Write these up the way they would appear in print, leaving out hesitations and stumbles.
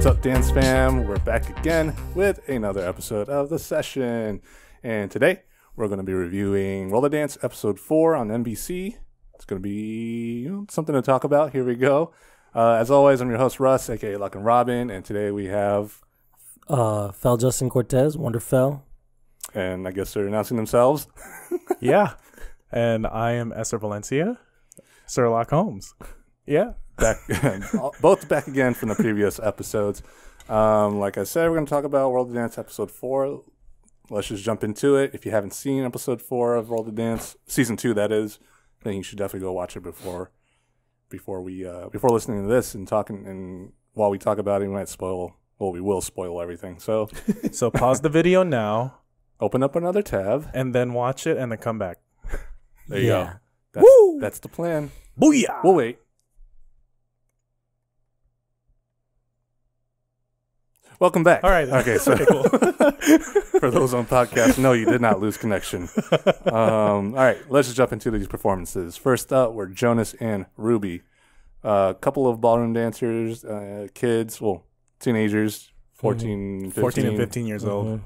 What's up, Dance Fam? We're back again with another episode of The Session. And today, we're going to be reviewing Roller Dance Episode 4 on NBC. It's going to be something to talk about. Here we go. As always, I'm your host, Russ, a.k.a. Lock and Robin. And today we have... Fel Justin Cortez, Wonder Fel. And I guess they're announcing themselves. Yeah. And I am Eser Valencia, Sherlock Holmes. Yeah. Back, both back again from the previous episodes. Like I said, we're going to talk about World of Dance Episode 4. Let's just jump into it. If you haven't seen Episode 4 of World of Dance, Season 2 that is, then you should definitely go watch it before listening to this and talking. And while we talk about it, we might spoil. Well, we will spoil everything. So Pause the video now. Open up another tab. And then watch it and then come back. There you go. That's the plan. Booyah! We'll wait. Welcome back. All right. Okay, so cool. For those on podcast, no, you did not lose connection. All right, let's just jump into these performances. First up, were Jonas and Ruby. A couple of ballroom dancers, kids, well, teenagers, 14 and 15 years old.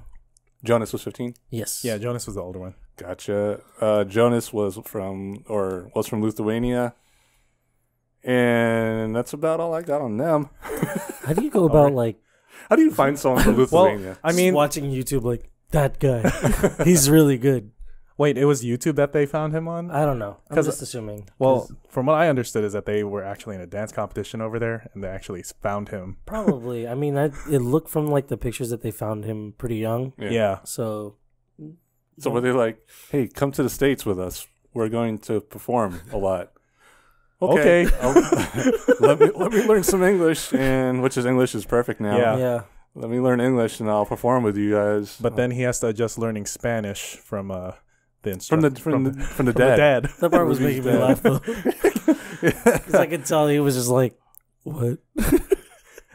Jonas was 15? Yes. Yeah, Jonas was the older one. Gotcha. Jonas was from Lithuania. And that's about all I got on them. How do you go about, How do you find someone from Lithuania? I mean, watching YouTube, that guy, he's really good. Wait, it was YouTube that they found him on? I don't know. I'm just assuming. Well, from what I understood is that they were actually in a dance competition over there, and they actually found him. Probably. I mean, it looked from, the pictures that they found him pretty young. Yeah. So were they like, hey, come to the States with us. We're going to perform a lot. Okay. let me learn some English, which is perfect now. Yeah. Let me learn English, and I'll perform with you guys. But then he has to adjust learning Spanish from the dad. That part was making me laugh though, because I could tell he was just like, "What?"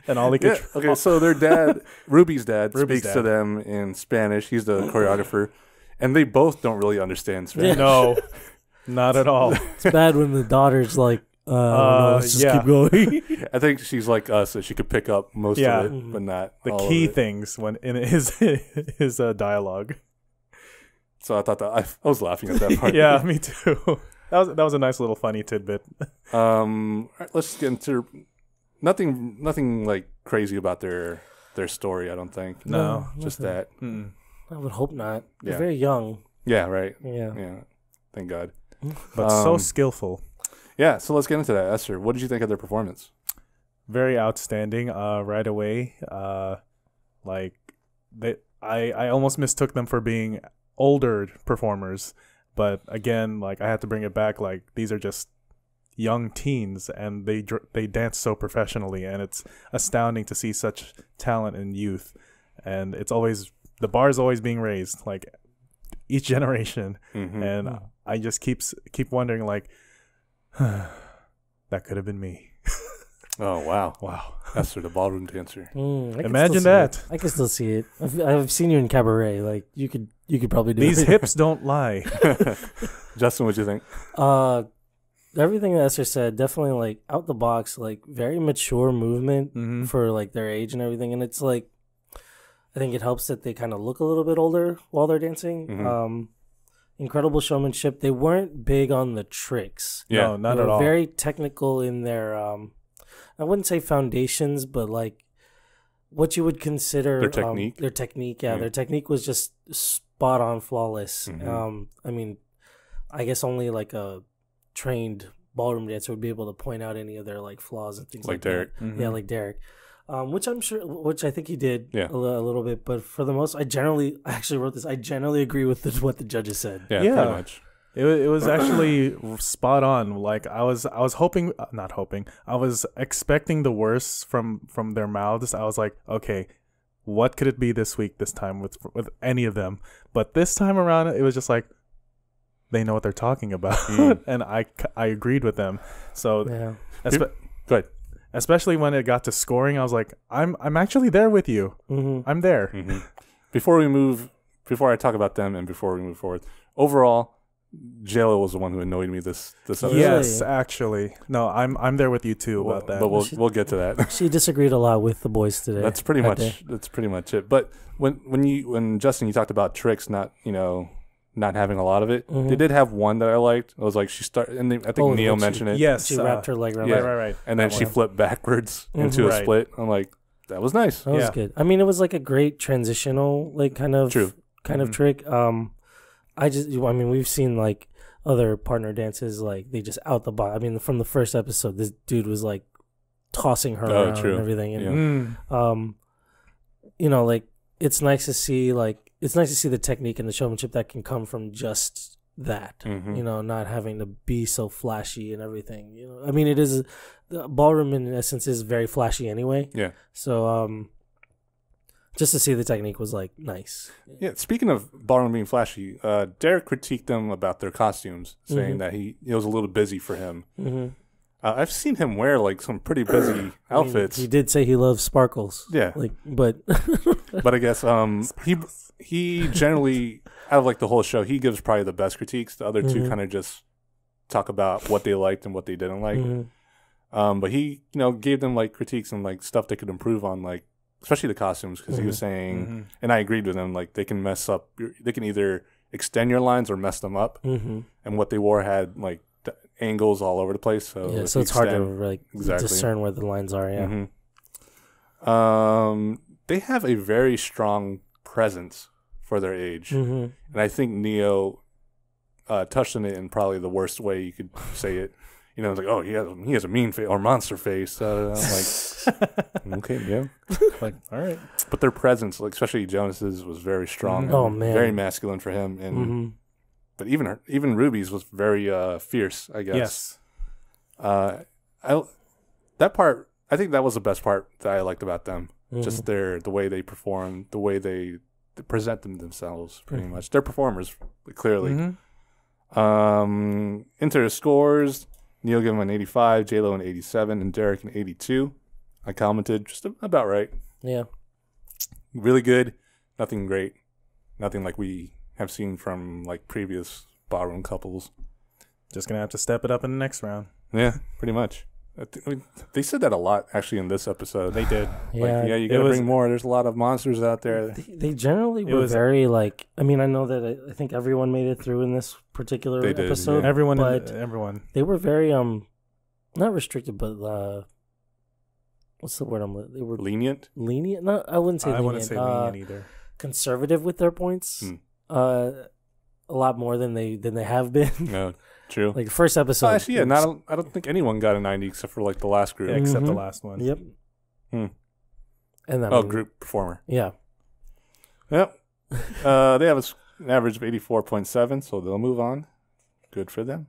And all he could. Okay, so their dad, Ruby's dad, speaks to them in Spanish. He's the choreographer, and they both don't really understand Spanish. No, not at all. It's bad when the daughter's like, let's just keep going. I think she's like us, so she could pick up most of it, but not the all key of it. things when in his dialogue. So I thought that I was laughing at that part. Yeah, me too. That was a nice little funny tidbit. All right, let's get into nothing like crazy about their story. I don't think. No, just that. I would hope not. They're Yeah. very young. Yeah. Right. Yeah. Thank God. But so skillful. Yeah. So let's get into that. Esther, what did you think of their performance? Very outstanding. Right away. I almost mistook them for being older performers, but again, I had to bring it back. These are just young teens, and they dance so professionally, and it's astounding to see such talent in youth. And it's always the bar is always being raised, each generation, and I just keep wondering, that could have been me. Oh wow! Esther, the ballroom dancer. Imagine that. I can still see it. I've seen you in cabaret. You could probably do These it. hips don't lie. Justin, what do you think? Everything that Esther said, definitely out the box, very mature movement for their age and everything. And it's I think it helps that they kind of look a little bit older while they're dancing. Incredible showmanship. They weren't big on the tricks. Yeah, no, not they at were all. Very technical in their I wouldn't say foundations, but what you would consider their technique. Their technique, yeah. Their technique was just spot on, flawless. I mean, I guess only a trained ballroom dancer would be able to point out any of their flaws and things like Derek. that. Yeah, like Derek. Which I think he did a little bit, but for the most, I actually wrote this. I generally agree with what the judges said. Yeah, pretty much. It was actually spot on. I was hoping, not hoping. I was expecting the worst from their mouths. I was like, okay, what could it be this time with any of them? But this time around, it was just they know what they're talking about, and I agreed with them. So Go ahead. Especially when it got to scoring, I was like, I'm actually there with you. I'm there. Before I talk about them and before we move forward, overall, JLo was the one who annoyed me this episode. Yes, actually. No, I'm there with you too about that. But we'll get to that. She disagreed a lot with the boys today. That's pretty much it. But when Justin, you talked about tricks not having a lot of it, they did have one that I liked. It was like she started, and I think Neo mentioned it. Yes, she wrapped her leg around. Right. And then she flipped backwards into a split. I'm like, that was nice. That was good. I mean, it was like a great transitional, like kind of trick. I mean, we've seen like other partner dances, like they just out the box. I mean, from the first episode, this dude was like tossing her around and everything, and like it's nice to see the technique and the showmanship that can come from just that. Not having to be so flashy and everything. I mean, the ballroom in essence is very flashy anyway. Yeah. So just to see the technique was like nice. Yeah. Speaking of ballroom being flashy, Derek critiqued them about their costumes, saying that it was a little busy for him. I've seen him wear like some pretty busy outfits. He did say he loves sparkles. Yeah. But I guess he generally, out of like the whole show, he gives probably the best critiques. The other two kind of just talk about what they liked and what they didn't like. But he gave them like critiques and like stuff they could improve on, like especially the costumes, because he was saying, and I agreed with him, like they can mess up. They can either extend your lines or mess them up. And what they wore had like angles all over the place, so it's hard to like discern where the lines are. They have a very strong presence for their age, and I think Neo touched on it in probably the worst way you could say it. It's like, oh, he has a mean face or monster face. I'm like, okay, yeah, like, all right. But their presence, like especially Jonas's, was very strong. Oh man, very masculine for him, and. But even Ruby's was very fierce, I guess. Yes. That part, I think that was the best part that I liked about them. Just the way they perform, the way they present themselves, pretty much. They're performers, clearly. Into the scores, Neil gave him an 85, JLo an 87, and Derek an 82. I commented just about right. Yeah. Really good. Nothing great. Nothing like we have seen from like previous ballroom couples. Just gonna have to step it up in the next round. Yeah, pretty much. They said that a lot actually in this episode. They did. You gotta bring more. There's a lot of monsters out there. They generally were very like. I mean, I know that I think everyone made it through in this particular episode. Yeah. Everyone. They were very not restricted, but what's the word? They were lenient. Lenient? No, I wouldn't say. I wouldn't say lenient either. Conservative with their points. A lot more than they have been. No, true. Like the first episode. Actually, yeah. I don't think anyone got a 90 except for like the last group. Yeah, except the last one. Yep. And then group performer. Yeah. Yep. They have an average of 84.7, so they'll move on. Good for them.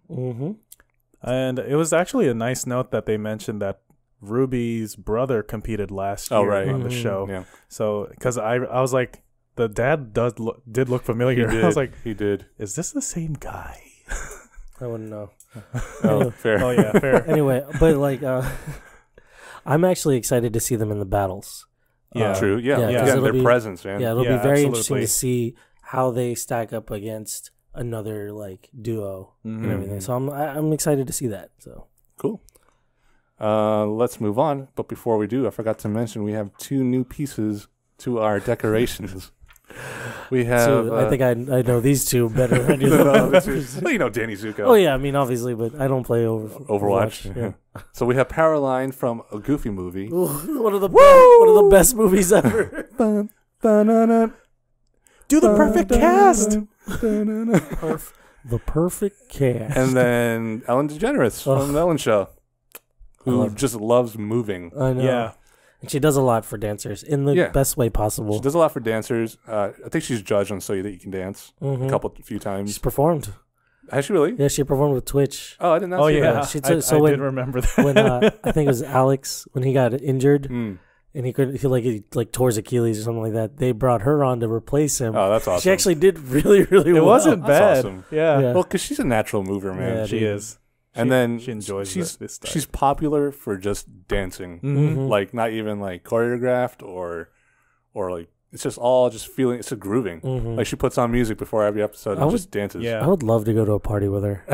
And it was actually a nice note that they mentioned that Ruby's brother competed last year on the show. Yeah. So because I was like, the dad did look familiar. I was like, he did. Is this the same guy? I wouldn't know. Oh, fair. Oh yeah, fair. Anyway, but like, I'm actually excited to see them in the battles. Yeah, true. Yeah. Their presence, man. Yeah, it'll be very interesting to see how they stack up against another like duo and everything. So I'm excited to see that. So cool. Let's move on. But before we do, I forgot to mention we have 2 new pieces to our decorations. We have. So I think I know these two better than any of the others. Well, you know Danny Zuko. Oh yeah, I mean obviously, but I don't play Overwatch. Yeah. So we have Powerline from a Goofy movie. Ooh, one of the best movies ever. Do the perfect cast. The perfect cast. And then Ellen DeGeneres from the Ellen Show, who just loves moving. I know. Yeah. And she does a lot for dancers in the best way possible. She does a lot for dancers. I think she's judged on So You That You Can Dance a few times. She's performed. Has she really? Yeah, she performed with Twitch. Oh, I did not see that. I did remember that. When I think it was Alex, when he got injured and he tore his Achilles or something like that, they brought her on to replace him. Oh, that's awesome. She actually did really, really well. It wasn't bad. That's awesome. Yeah. Well, because she's a natural mover, man. Yeah, she is. And then she enjoys this stuff. She's popular for just dancing, like not even like choreographed or like it's just all just feeling. It's a grooving. Like she puts on music before every episode and just dances. I would love to go to a party with her.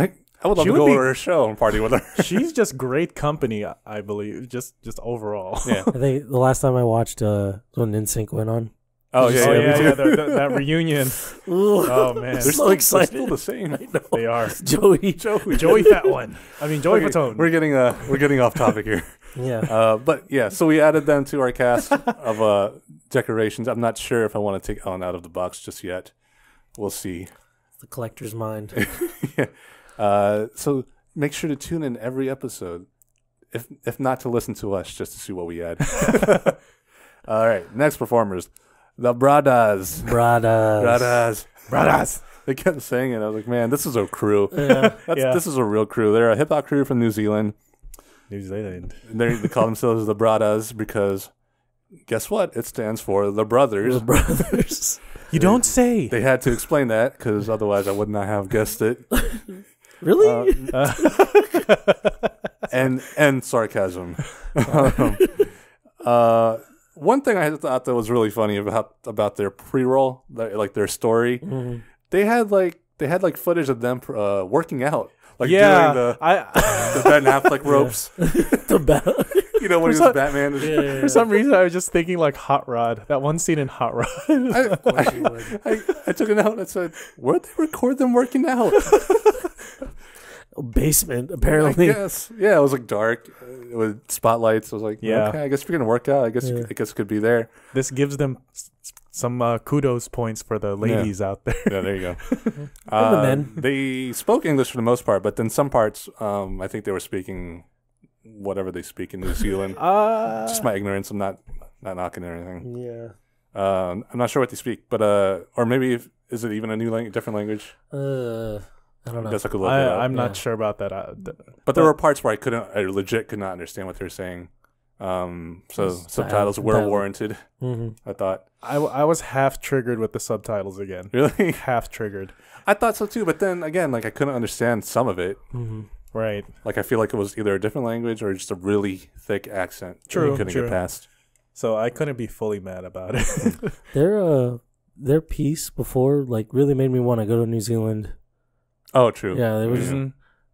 I would love to go to her show and party with her. She's just great company, I believe. Just overall. Yeah. I think the last time I watched when NSYNC went on. Oh yeah. That reunion. Oh man, they're so excited. They're still the same. I know. They are. Joey Fat One. I mean Joey Fatone. We're getting off topic here. Yeah. But yeah, so we added them to our cast of decorations. I'm not sure if I want to take Ellen out of the box just yet. We'll see. The collector's mind. Yeah. So make sure to tune in every episode, if not to listen to us, just to see what we add. All right, next performers, the Bradas. They kept saying it. I was like, man, this is a crew. This is a real crew. They're a hip hop crew from New Zealand. They call themselves the Bradas because guess what? It stands for the brothers. The brothers. You don't say. They had to explain that because otherwise I would not have guessed it. Really? And sarcasm. One thing I thought that was really funny about their pre-roll, like their story, they had footage of them working out, like doing the Ben Affleck ropes. You know when he was Batman. For some reason, I was just thinking like Hot Rod. That one scene in Hot Rod. I took it out and said, "Where'd they record them working out?" Basement, apparently. Yes. Yeah, it was like dark with spotlights. I was like, okay, I guess if you're gonna work out, I guess it could be there. This gives them some kudos points for the ladies out there. Yeah, there you go. They spoke English for the most part, but then some parts, I think they were speaking whatever they speak in New Zealand. Just my ignorance. I'm not knocking or anything. Yeah. I'm not sure what they speak, but or maybe is it even a different language? I don't know. I guess I could look it up. I'm not sure about that. But there were parts where I legit could not understand what they were saying. So subtitles were warranted. I thought. I was half triggered with the subtitles again. Really? Half triggered. I thought so too, but then again, like I couldn't understand some of it. Right. Like I feel like it was either a different language or just a really thick accent. True. You couldn't get past. So I couldn't be fully mad about it. Their piece before like really made me want to go to New Zealand. Oh, true. Yeah, it was.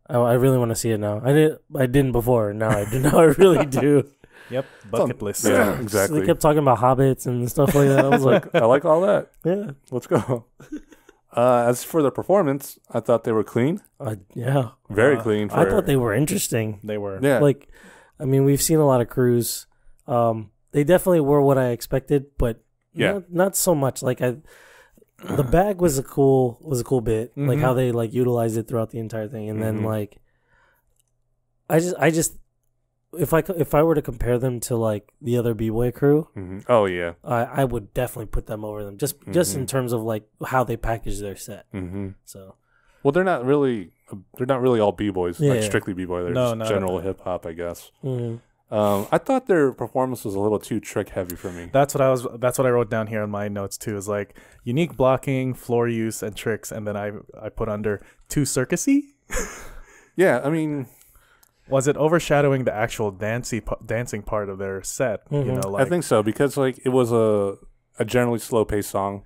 I really want to see it now. I didn't before. Now I do. Now I really do. Yep, bucket list. Yeah, exactly. So they kept talking about hobbits and stuff like that. I was like, I like all that. Yeah, let's go. As for their performance, I thought they were clean. Yeah, very clean. I thought they were interesting. They were. Yeah. Like, I mean, we've seen a lot of crews. They definitely were what I expected, but not so much. Like the bag was a cool bit, like how they like utilized it throughout the entire thing, and then like I just if I were to compare them to like the other b-boy crew, oh yeah, I would definitely put them over them just in terms of like how they package their set. So, well, they're not really all b-boys, like strictly b-boy. They're just general hip hop, I guess. I thought their performance was a little too trick heavy for me. That's what I wrote down here in my notes too. Is like unique blocking, floor use, and tricks, and then I put under too circusy. Yeah, I mean, was it overshadowing the actual dancing part of their set? You know, like, I think so because like it was a generally slow paced song,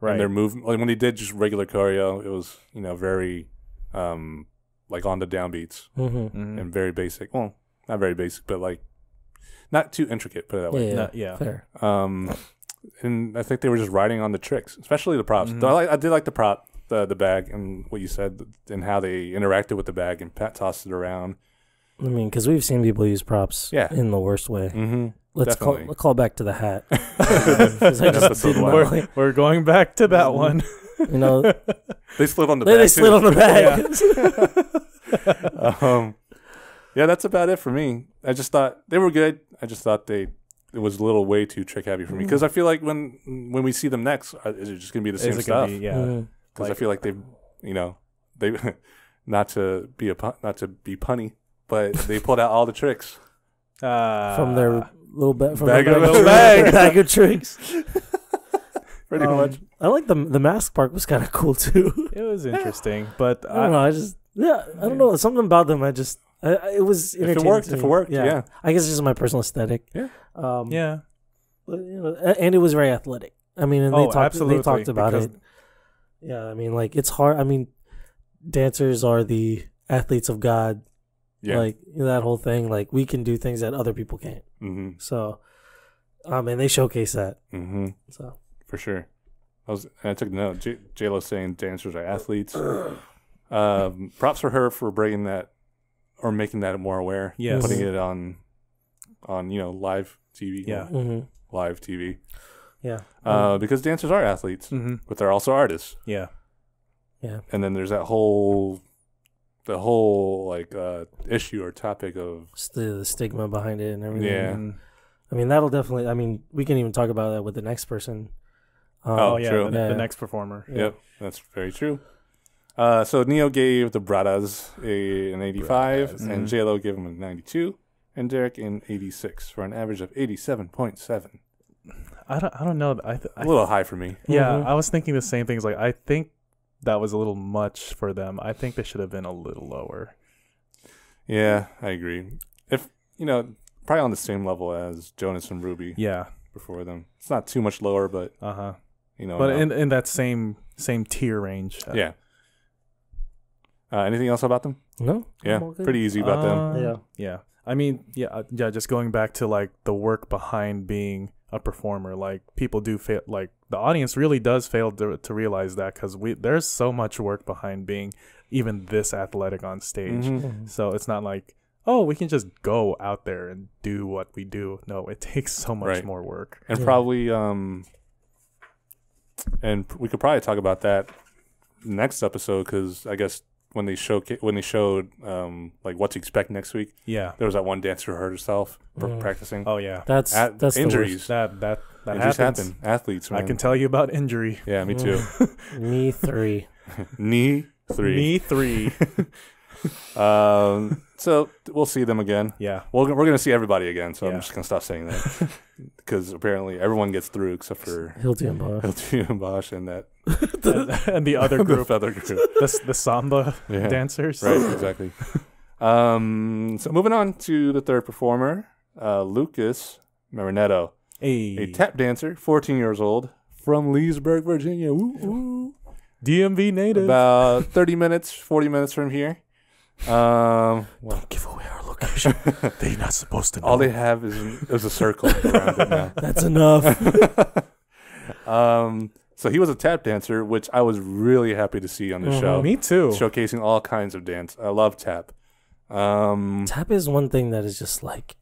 right? And their movement, like when they did just regular choreo, it was very like on the downbeats and very basic. Well, not very basic, but like. Not too intricate, put it that way. Yeah. Fair. And I think they were just riding on the tricks, especially the props. Though I did like the prop, the bag, and what you said, and how they interacted with the bag and tossed it around. I mean, because we've seen people use props in the worst way. Let's call back to the hat. We're going back to that one. You know, they slid on the bag. They slid on the bag. Yeah, that's about it for me. I just thought they were good. I just thought it was a little way too trick heavy for me because I feel like when we see them next, is it just gonna be the same stuff? Because I feel like they not to be punny, but they pulled out all the tricks from their little bag of tricks. Pretty much. I like the mask part was kind of cool too. It was interesting, but I don't know. I don't know, something about them. It was entertaining. If it worked, I guess it's just my personal aesthetic. Yeah. But, and it was very athletic. I mean, and absolutely, they talked about it. Yeah, I mean, like, it's hard. I mean, dancers are the athletes of God. Yeah. Like, that whole thing. Like, we can do things that other people can't. Mm-hmm. So, and they showcase that. Mm-hmm. So, for sure. I took note. J-Lo saying dancers are athletes. Props for her for bringing that or making that more aware. Yes. Putting it on live TV. Yeah. Live TV. Yeah. Because dancers are athletes, but they're also artists. Yeah. Yeah. And then there's that whole like issue or topic of the stigma behind it and everything. Yeah. I mean, that'll definitely. I mean, we can even talk about that with the next person. True. The next performer. Yeah. Yep, that's very true. So Neo gave the Bradas an 85, and J-Lo gave him a 92, and Derek an 86 for an average of 87.7. I don't know. A little high for me. Yeah, I was thinking the same things. Like, I think that was a little much for them. I think they should have been a little lower. Yeah, I agree. If probably on the same level as Jonas and Ruby. Yeah, before them. It's not too much lower, but but in that same tier range. Yeah. Anything else about them? No. Yeah, pretty easy about them. Yeah. I mean, just going back to like the work behind being a performer, like people do fail, like the audience really does fail to realize that, because there's so much work behind being even this athletic on stage. So it's not like, oh, we can just go out there and do what we do. No, it takes so much more work. And probably and we could probably talk about that next episode, because I guess when they showed like what to expect next week, there was that one dancer who hurt herself practicing. Oh yeah, that's injuries. That Injuries happen. Athletes, man. I can tell you about injury. Yeah, me too. Knee 3. Knee 3. Knee 3. So we'll see them again. Yeah, we're gonna see everybody again. So I'm just gonna stop saying that, because apparently everyone gets through except for Hilti and Bosch and that and the other group, the samba dancers. Right, exactly. So moving on to the third performer, Lucas Marinetto, a tap dancer, 14 years old, from Leesburg, Virginia. Woo, woo. DMV native. About 40 minutes from here. Don't give away our location. They're not supposed to know. All they have is a circle around it now. That's enough. So he was a tap dancer, which I was really happy to see on the show. Me too. Showcasing all kinds of dance. I love tap. Tap is one thing that is just like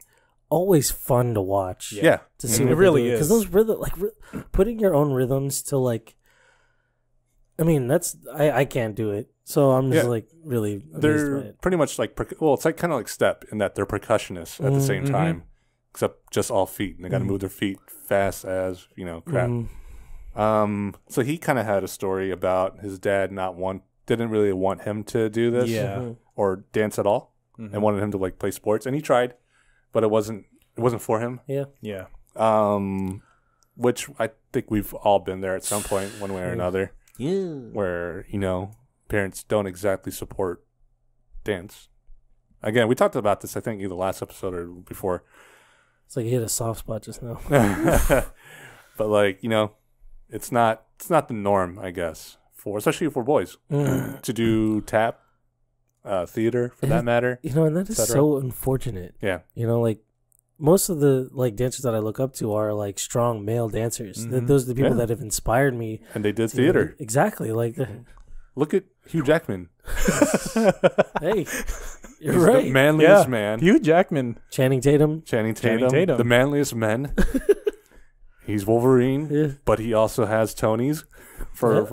always fun to watch. Yeah. To see it really is. Because those rhythm, putting your own rhythms to like, I mean, I can't do it. So I'm just really they're pretty much like it's like kind of like step in that they're percussionists at the same time, except just all feet, and they got to move their feet fast as crap. So he kind of had a story about his dad didn't really want him to do this or dance at all, and wanted him to like play sports, and he tried, but it wasn't for him. Yeah. Which I think we've all been there at some point, one way or another. Yeah. Where parents don't exactly support dance. Again, we talked about this, I think, either last episode or before. It's like you hit a soft spot just now. But like, it's not the norm, I guess, especially for boys to do tap, theater for that matter. And that is so unfortunate. Yeah. Like most of the like dancers that I look up to are like strong male dancers. Those are the people that have inspired me. And they did theater. Exactly. Like look at Hugh Jackman. Hey, you're He's right. The manliest man. Hugh Jackman. Channing Tatum. The manliest men. He's Wolverine, but he also has Tonys for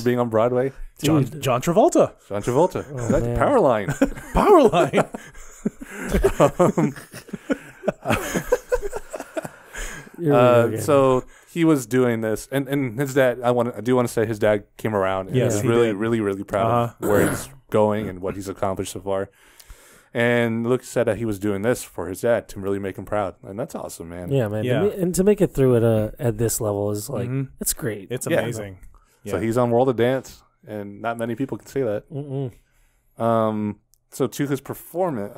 being on Broadway. John Travolta. Oh, that's man. Powerline. So he was doing this, and his dad. I do want to say his dad came around. And Yes, was he really, did. really, really proud of where he's going and what he's accomplished so far. And Luke said that he was doing this for his dad to really make him proud, and that's awesome, man. Yeah, man. Yeah. And to make it through at this level is like it's great. It's amazing. So he's on World of Dance, and not many people can say that. So to his performance,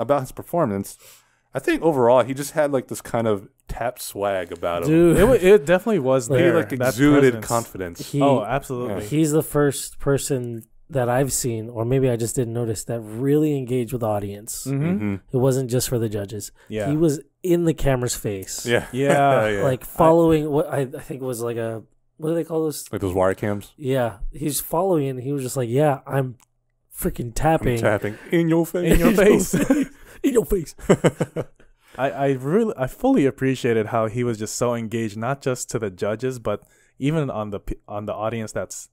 I think overall he just had like this kind of tap swag about him. Dude, It definitely was He there. like That exuded presence. confidence. Absolutely. He's the first person that I've seen, or maybe I just didn't notice, that really engaged with the audience. Mm-hmm. It wasn't just for the judges. Yeah. He was in the camera's face. Yeah. Yeah. Like following what I think was like a, what do they call those? Like those wire cams. Yeah. He's following and he was just like, yeah, I'm freaking tapping. Tapping in your face. In your face. In your face. I fully appreciated how he was just so engaged, not just to the judges, but even on the audience that's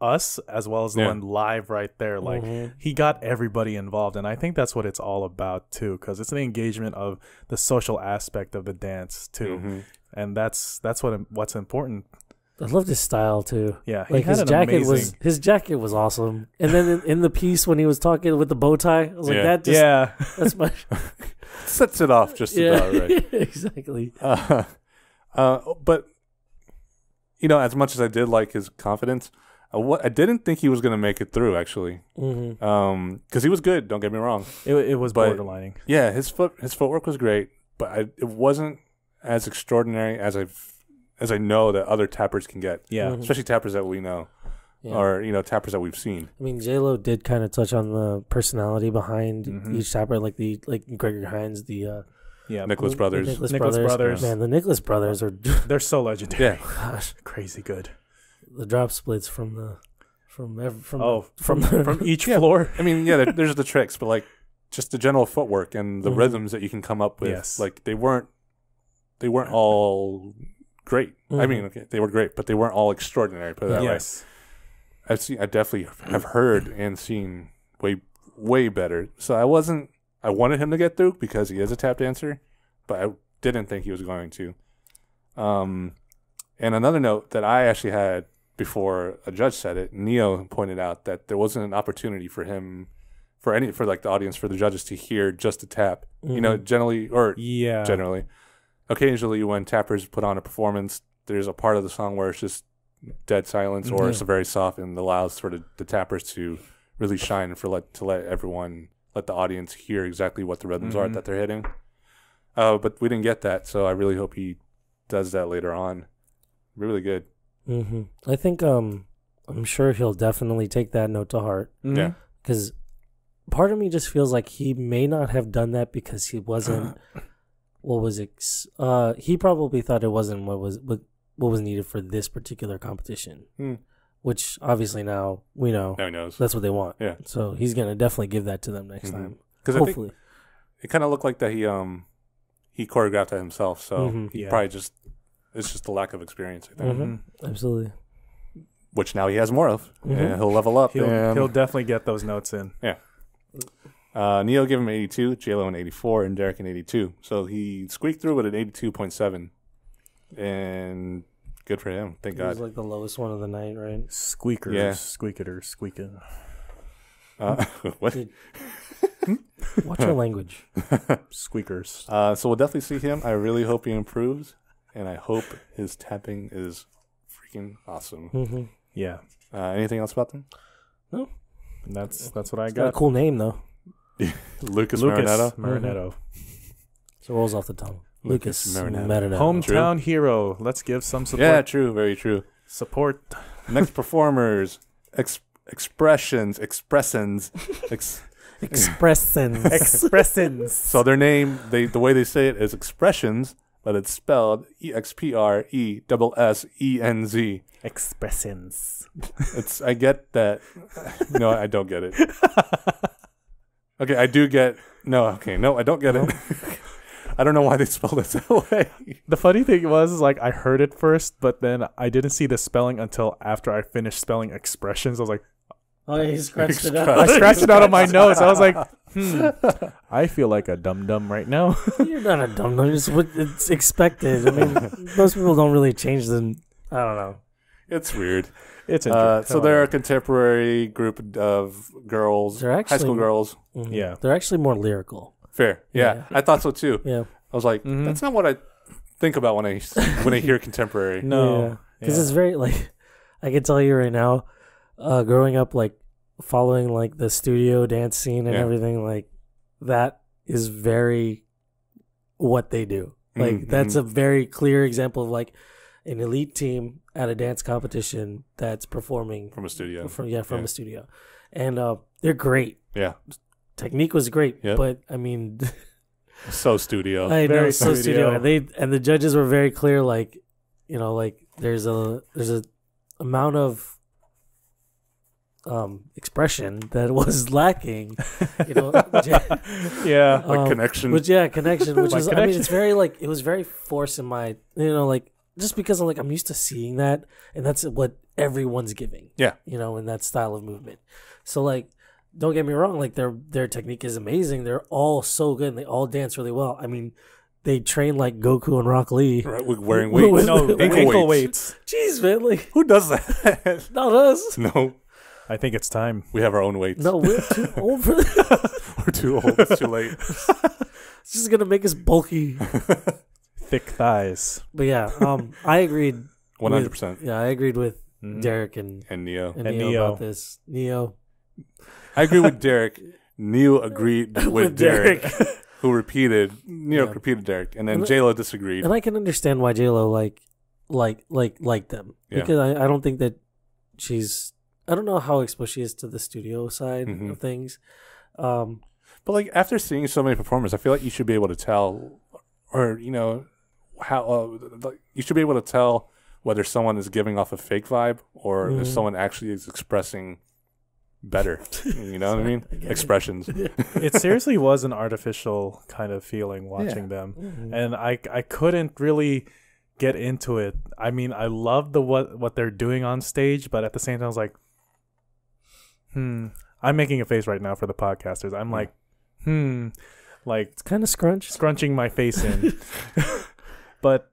us, as well as the one live right there. Like he got everybody involved, and I think that's what it's all about too, because it's the engagement of the social aspect of the dance too, and that's what's important. I loved his style too. Yeah, he like had his jacket was awesome. And then in the piece when he was talking with the bow tie, I was like, that just that's my sets it off just about right. Exactly. But you know, as much as I did like his confidence, I didn't think he was going to make it through actually. Because he was good. Don't get me wrong. It was borderlining. Yeah, his footwork was great, but it wasn't as extraordinary as I know that other tappers can get. Yeah, especially tappers that we know, or tappers that we've seen. I mean, J-Lo did kind of touch on the personality behind each tapper, like Gregory Hines, the Nicholas Brothers. Nicholas Brothers. Man, the Nicholas Brothers are they're so legendary. Yeah, gosh, crazy good. The drop splits from each floor. I mean, there's the tricks, but like just the general footwork and the rhythms that you can come up with. Yes. Like they weren't all great. I mean, okay, they were great, but they weren't all extraordinary. Put it that way. I definitely have heard and seen way better. So I wanted him to get through because he is a tap dancer, but I didn't think he was going to. And another note that I actually had before a judge said it, Neo pointed out that there wasn't an opportunity for him, for like the audience, for the judges to hear just a tap. Generally, occasionally when tappers put on a performance, there's a part of the song where it's just dead silence, or it's very soft and allows for the tappers to really shine and to let the audience hear exactly what the rhythms are that they're hitting. But we didn't get that, so I really hope he does that later on. Really good. I think I'm sure he'll definitely take that note to heart. Yeah, because part of me just feels like he may not have done that because he wasn't. He probably thought it wasn't what was needed for this particular competition. Which obviously now we know. Now he knows. That's what they want. Yeah. So he's gonna definitely give that to them next time. Because hopefully, it kind of looked like that he choreographed that himself. So he probably it's just a lack of experience, I think. Absolutely. Which now he has more of. And he'll level up. He'll definitely get those notes in. Yeah. Neo gave him 82, JLo an 84, and Derek an 82. So he squeaked through with an 82.7. And good for him. Thank God. It was like the lowest one of the night, right? Squeakers. Yeah. Squeakers. Squeaking. What? Watch your language. Squeakers. So we'll definitely see him. I really hope he improves. And I hope his tapping is freaking awesome. Yeah. Anything else about them? No. That's what I Got got. a cool name though. Lucas Marinetto. Marinetto. So it rolls off the tongue. Lucas Marinetto. Hometown hero. Let's give some support. Yeah, true. Very true. Support. Next performers. Expressenz. Expressenz. So their name, the way they say it is Expressenz, but it's spelled EXPRESSENZ. Expressenz. I get that. No, I don't get it. Okay, I do get. No, okay, no, I don't get it. I don't know why they spelled it that way. The funny thing was, like, I heard it first, but then I didn't see the spelling until after I finished spelling expressions. I was like, oh, yeah, he scratched it out. I scratched it out of my notes. I was like, I feel like a dum-dum right now. You're not a dum-dum. It's expected. I mean, most people don't really change them. I don't know. It's weird. It's interesting. So they're a contemporary group of girls, high school girls. Yeah. They're actually more lyrical. Fair. Yeah. I thought so too. Yeah. I was like, that's not what I think about when I hear contemporary. No. Because it's very, like, I can tell you right now, growing up, like, following, like, the studio dance scene and everything, like, that is very what they do. Like that's a very clear example of like an elite team at a dance competition that's performing from a studio. From a studio, and they're great. Yeah, technique was great, but I mean, so studio. I know, Very so studio. studio. And the judges were very clear. Like, you know, like there's a amount of expression that was lacking, you know. Yeah, like connection. Connection. Which is, connection. I mean, it's very like it was very forced in my, you know, like just because I'm used to seeing that, and that's what everyone's giving. Yeah, you know, in that style of movement. So like, don't get me wrong, like their technique is amazing. They're all so good, and they all dance really well. I mean, they train like Goku and Rock Lee, right, wearing weights. No, ankle weights. Jeez, man, like who does that? not us. No. I think it's time. We have our own weights. No, we're too old for that. We're too old. It's too late. It's just gonna make us bulky. Thick thighs. But yeah, I agreed. 100%. Yeah, I agreed with Derek and Neo. and Neo about this. Neo. I agree with Derek. Neo agreed with Derek, who repeated. Neo repeated Derek, and then J-Lo disagreed. And I can understand why J-Lo liked them, because I don't think that she's. I don't know how exposed she is to the studio side of things. But like after seeing so many performers, I feel like you should be able to tell, or you know, how you should be able to tell whether someone is giving off a fake vibe or if someone actually is expressing better. You know what I mean? Expressions. It seriously was an artificial kind of feeling watching them, and I couldn't really get into it. I mean, I love what they're doing on stage, but at the same time, I was like, I'm making a face right now for the podcasters. I'm like, like it's kind of scrunching my face in, but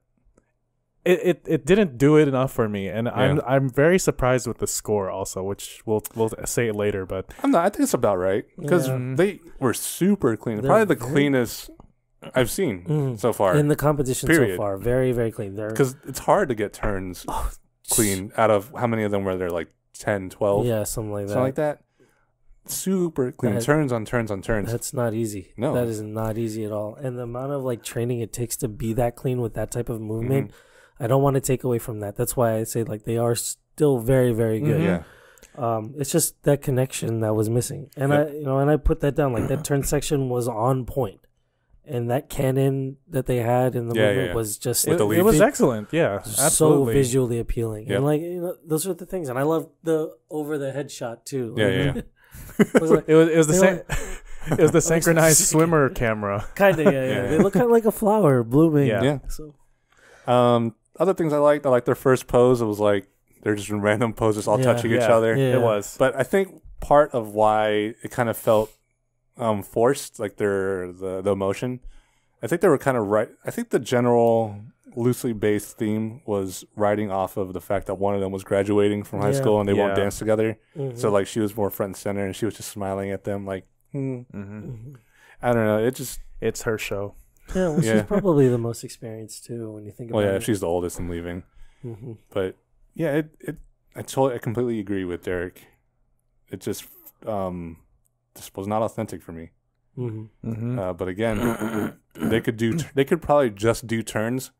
it didn't do it enough for me, and I'm very surprised with the score also, which we'll say it later. But I think it's about right because they were super clean. Probably the cleanest I've seen so far in the competition so far. Very, very clean. Because it's hard to get turns clean out of how many of them were there, like 10, 12? Yeah, something like that. Something like that. Super clean. Turns on turns on turns. That's not easy. No. That is not easy at all. And the amount of like training it takes to be that clean with that type of movement, I don't want to take away from that. That's why I say like they are still very, very good. Yeah. It's just that connection that was missing. And I put that down. Like that turn section was on point. And that cannon that they had in the movement was just it was excellent. Yeah, so visually appealing. Yep. And like, you know, those are the things. And I love the over the head shot too. Yeah. It was it was the synchronized swimmer camera. Kind of, yeah. They look kind of like a flower blooming. Yeah. So, other things I liked their first pose. It was like they're just in random poses, all touching each other. Yeah. It was. But I think part of why it kind of felt forced, like the emotion. I think they were kind of right. I think the general loosely based theme was riding off of the fact that one of them was graduating from high school and they won't dance together. So like she was more front and center and she was just smiling at them like, I don't know. It's her show. Yeah, well, she's probably the most experienced too when you think about it. Well, yeah, she's the oldest and leaving. But yeah, I completely agree with Derek. It just this was not authentic for me. But again, they could probably just do turns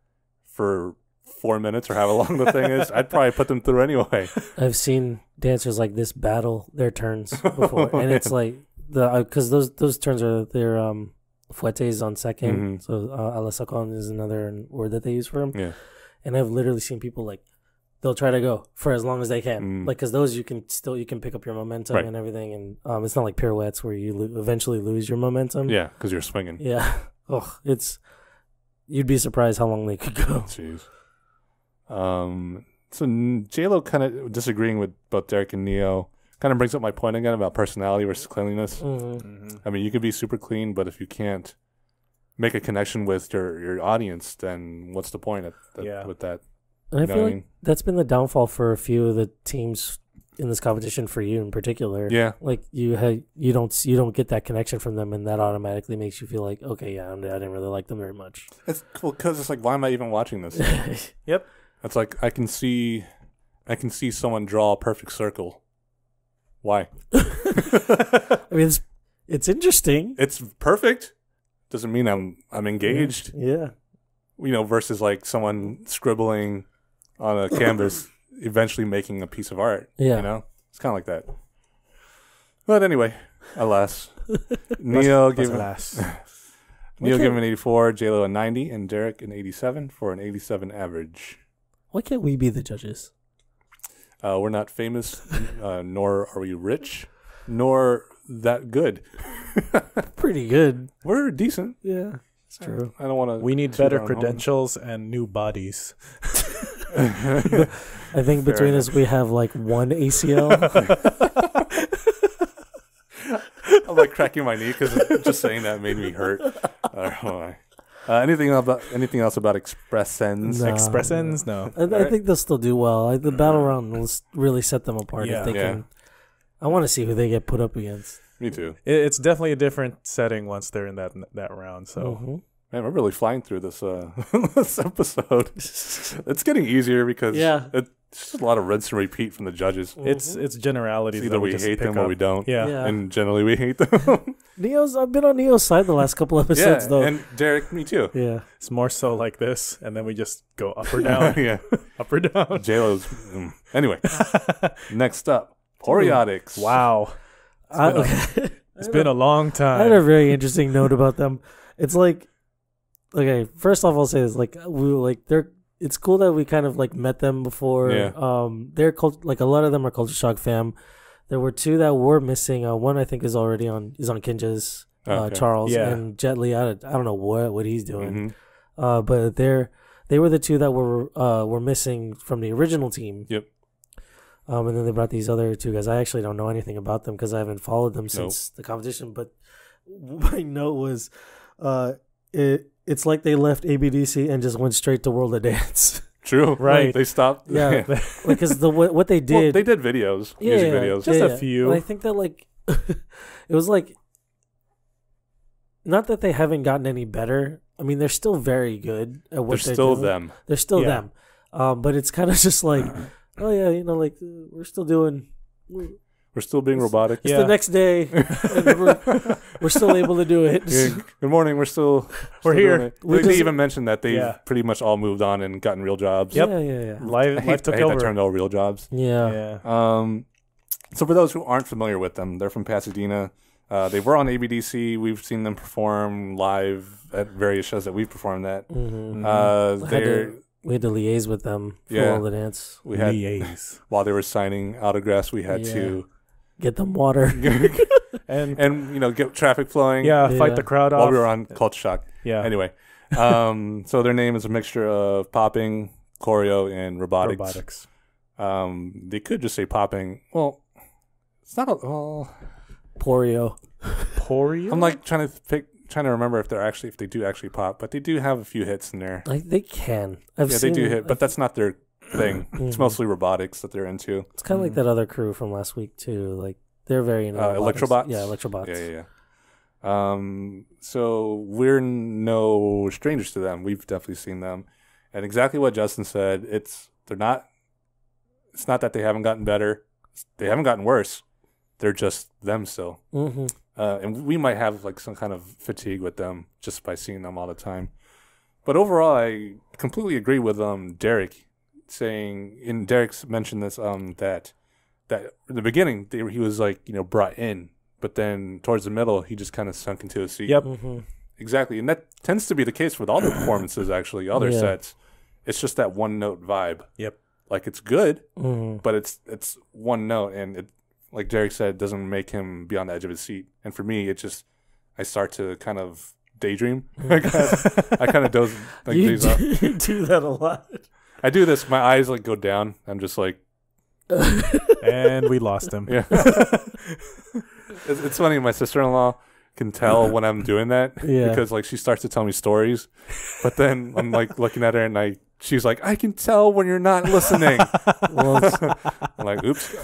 for 4 minutes or however long the thing is. I'd probably put them through anyway. I've seen dancers like this battle their turns before, and it's like because those turns are their fuetes on second. So alasakon is another word that they use for them. Yeah, and I've literally seen people like they'll try to go for as long as they can, like because those you can pick up your momentum and everything, and it's not like pirouettes where you eventually lose your momentum. Yeah, because you're swinging. Yeah, you'd be surprised how long they could go. Jeez. So J-Lo kind of disagreeing with both Derek and Neo kind of brings up my point again about personality versus cleanliness. I mean, you could be super clean, but if you can't make a connection with your audience, then what's the point with that? And I feel like that's been the downfall for a few of the teams in this competition, for you in particular. Yeah, like you don't get that connection from them, and that automatically makes you feel like, okay, I didn't really like them very much. It's cool because it's like, why am I even watching this? Yep, it's like I can see someone draw a perfect circle. Why? I mean, it's interesting. It's perfect. doesn't mean I'm engaged. Yeah. You know, versus like someone scribbling on a canvas, eventually making a piece of art. Yeah. You know, it's kind of like that. But anyway, alas, Neo gave him an 84, JLo a 90, and Derek an 87 for an 87 average. Why can't we be the judges? We're not famous, nor are we rich, nor that good. Pretty good. We're decent. Yeah, it's true. I don't want to. We need better credentials and new bodies. I think between us we have like one ACL. I'm like cracking my knee because just saying that made me hurt. I don't know why. Anything else about Expressenz? No. Expressenz? No. I think they'll still do well. The battle round will really set them apart if they can. I want to see who they get put up against. Me too. It's definitely a different setting once they're in that round. So, man, we're really flying through this this episode. It's getting easier because it's just a lot of rinse and repeat from the judges. It's generalities. It's either we hate them or we don't. Yeah. And generally we hate them. I've been on Neo's side the last couple episodes though. And Derek, me too. Yeah. It's more so like this, and then we just go up or down. Up or down. JLo's. Anyway, next up, Poreotics. Wow. It's been a long time. I had a very interesting note about them. It's like, okay, first off, I'll say this: like it's cool that we kind of like met them before. Yeah. They're like a lot of them are Culture Shock fam. There were two that were missing. One I think is on Kinja's, Charles, and Jet Li. I don't know what he's doing. But they were the two that were missing from the original team. Yep. And then they brought these other two guys. I actually don't know anything about them because I haven't followed them since the competition. But my note was, it's like they left ABDC and just went straight to World of Dance. True, right? They stopped. Yeah, because what they did. Well, they did videos, music videos, just a few. But I think that like, it was like, not that they haven't gotten any better. I mean, they're still very good at what they're still doing. them. They're still them. But it's kind of just like, oh yeah, you know, like we're still doing. We're still being robotic. It's the next day, and we're still able to do it. Good morning. We're here. They even mentioned that they pretty much all moved on and gotten real jobs. Yep. Yeah. Life took over. That turned all real jobs. Yeah. So for those who aren't familiar with them, they're from Pasadena. They were on ABDC. We've seen them perform live at various shows that we've performed at. We had to liaise with them for all the dance. We had liaise while they were signing autographs. We had to get them water and get traffic flowing. Fight the crowd off while we were on Culture Shock. Yeah. Anyway, so their name is a mixture of popping, choreo, and robotics. They could just say popping. Well, it's not Poreo. Poreo. I'm like trying to remember if they do actually pop, but they do have a few hits in there. They can. They do hit, but that's not their thing. It's mostly robotics that they're into. It's kind of like that other crew from last week too. Like they're very into Electrobots. Yeah, Electrobots. Yeah. So we're no strangers to them. We've definitely seen them, and exactly what Justin said. It's not that they haven't gotten better. They haven't gotten worse. They're just them still. And we might have like some kind of fatigue with them just by seeing them all the time. But overall, I completely agree with Derek saying, and Derek's mentioned this, that in the beginning he was like, brought in, but then towards the middle he just kind of sunk into a seat. Yep. Exactly. And that tends to be the case with all the performances, actually, all their sets. It's just that one note vibe. Yep. Like it's good, but it's one note, and it, like Derek said, doesn't make him be on the edge of his seat. And for me, I start to kind of daydream. I kind of doze days off. You do that a lot. I do this. My eyes like go down. I'm just like, and we lost him. Yeah. It's funny. My sister-in-law can tell when I'm doing that because like she starts to tell me stories, but then I'm like looking at her and she's like, I can tell when you're not listening. Well, I'm like, oops.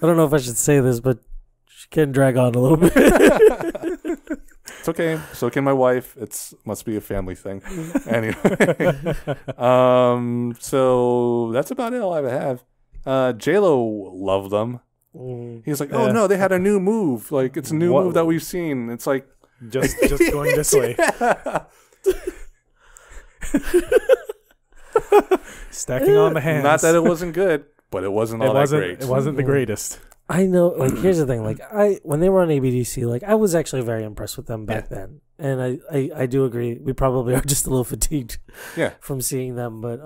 I don't know if I should say this, but she can drag on a little bit. It's okay. So can my wife. Must be a family thing. Anyway. So that's about it. All I have. JLo loved them. He's like, oh no, they had a new move. Like it's a new move that we've seen. It's like Just going this way. Stacking on the hands. Not that it wasn't good, but it wasn't all that great. It wasn't the greatest. I know. Like, here's the thing. Like, when they were on ABDC, like, I was actually very impressed with them back then, and I do agree. We probably are just a little fatigued, from seeing them, but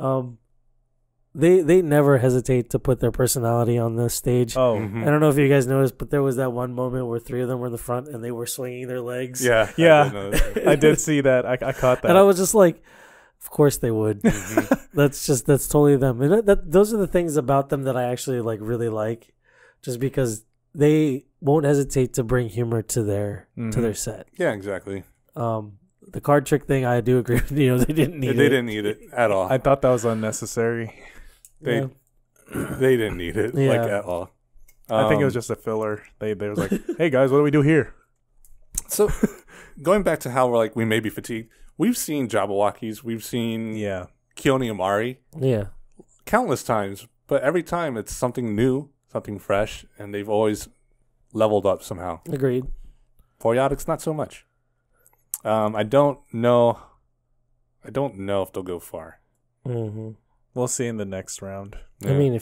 they never hesitate to put their personality on the stage. Oh, I don't know if you guys noticed, but there was that one moment where 3 of them were in the front and they were swinging their legs. Yeah. I did see that. I caught that, and I was just like, of course they would. That's totally them. And those are the things about them that I actually like really like, just because they won't hesitate to bring humor to their set. Yeah, exactly. The card trick thing, I do agree with you. They didn't need it. They didn't need it at all. I thought that was unnecessary. They didn't need it like at all. I think it was just a filler. They was like, hey guys, what do we do here? So going back to how we may be fatigued, we've seen Jabberwockies, we've seen Keone Amari countless times, but every time it's something new, something fresh, and they've always leveled up somehow. Agreed. Poreotics, not so much. I don't know if they'll go far. Mm-hmm. We'll see in the next round. Yeah. I mean,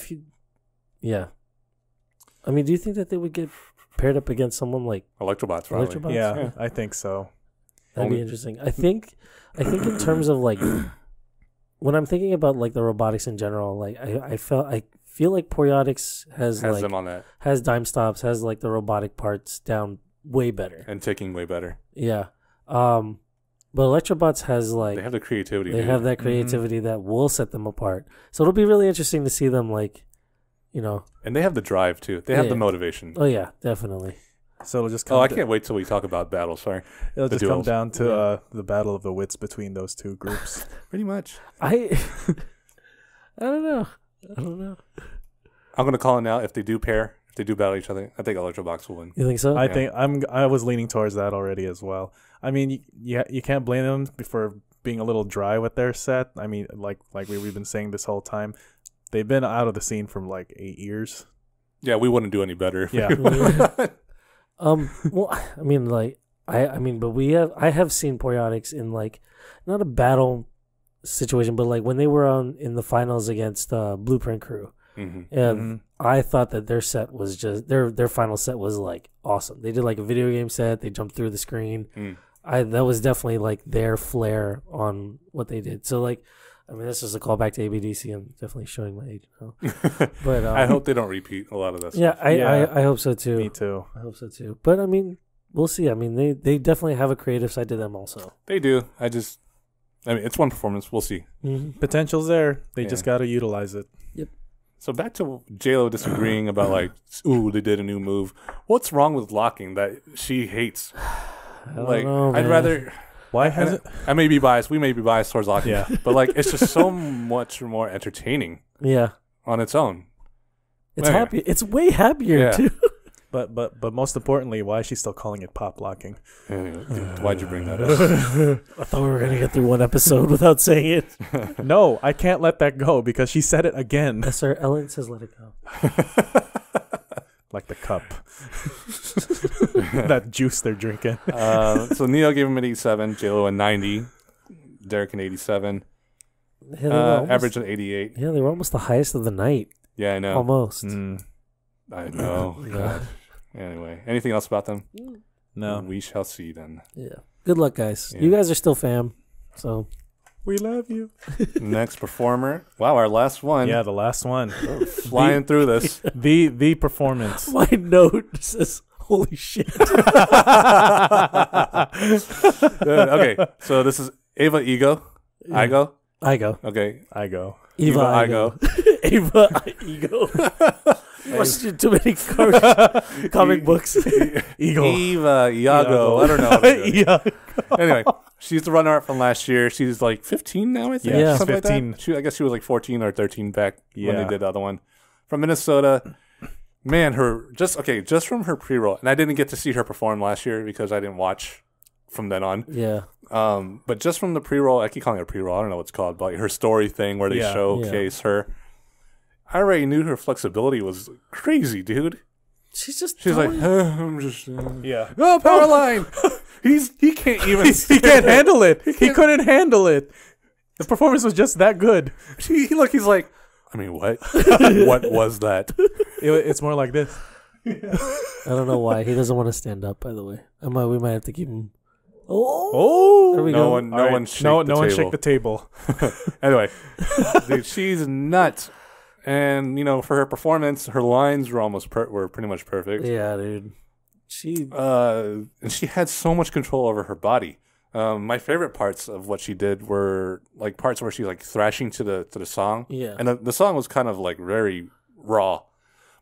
I mean, do you think that they would get paired up against someone like Electrobots? Probably. Electrobots? Yeah, I think so. That'd be interesting. I think in terms of like when I'm thinking about like the robotics in general, like I feel like Poreotics has them on that. Has dime stops, has like the robotic parts down way better and ticking way better. Yeah. But Electrobots has like they have the creativity. They have that creativity that will set them apart. So it'll be really interesting to see them like, and they have the drive too. They have the motivation. Oh yeah, definitely. So it'll just come. I can't wait till we talk about battles. Sorry, it'll just come down to the battle of the wits between those two groups. Pretty much. I don't know. I'm gonna call it now. If they do battle each other, I think Electrobox will win. You think so? I was leaning towards that already as well. I mean, you can't blame them for being a little dry with their set. I mean, like we've been saying this whole time, they've been out of the scene for like 8 years. Yeah, we wouldn't do any better. Well, I mean, like but I have seen Poreotics in like not a battle situation, but like when they were in the finals against Blueprint Crew. Mm-hmm. And I thought that their set was just their final set was like awesome. They did like a video game set. They jumped through the screen. That was definitely like their flair on what they did. So like, I mean, this is a callback to ABDC. I'm definitely showing my age now. But I hope they don't repeat a lot of this. Yeah, I hope so too. Me too. I hope so too. But I mean, we'll see. I mean, they definitely have a creative side to them also. They do. I mean, it's one performance. We'll see. Mm-hmm. Potential's there. They just got to utilize it. Yep. So back to JLo disagreeing about like, ooh, they did a new move. What's wrong with locking that she hates? I don't know, I'd rather. Why has it? I may be biased. We may be biased towards locking. Yeah. But like, it's just so much more entertaining. Yeah. On its own. It's happy. It's way happier too. But most importantly, why is she still calling it pop locking? Why'd you bring that up? I thought we were gonna get through one episode without saying it. No, I can't let that go because she said it again. Sir, Ellen says let it go. Like the cup. That juice they're drinking. So Neo gave him an 87, JLo a 90, Derek an 87, average an 88. Yeah, they were almost the highest of the night. Yeah, I know. Almost. I know. God. Anyway, anything else about them? No. We shall see then. Yeah. Good luck, guys. Yeah. You guys are still fam, so we love you. Next performer. Wow, our last one. Yeah, the last one. Flying through this. The performance. My note says, "Holy shit." Okay, so this is Eva Igo. Igo. Okay. Igo. Eva Igo. Eva Igo. You watched too many comic books. Eva Iago. I don't know. Anyway, she's the runner-up from last year. She's like 15 now, I think. Yeah, something 15. Like that. I guess she was like 14 or 13 back when they did the other one. From Minnesota. Man, just from her pre-roll, and I didn't get to see her perform last year because I didn't watch from then on. Yeah. But just from the pre-roll, I keep calling it pre-roll. I don't know what it's called, but like her story thing where they showcase her. I already knew her flexibility was crazy, dude. She's like, I'm just yeah. Oh, power line. He can't even. He can't handle it. He couldn't handle it. The performance was just that good. He's like, I mean, what? What was that? It's more like this. I don't know why he doesn't want to stand up. By the way, we might have to keep him. Oh, there we no go. one, no one, shake the table. Anyway, dude, she's nuts, and for her performance, her lines were were pretty much perfect. Yeah, dude. And she had so much control over her body. My favorite parts of what she did were like parts where she's like thrashing to the song. Yeah, and the song was kind of like very raw,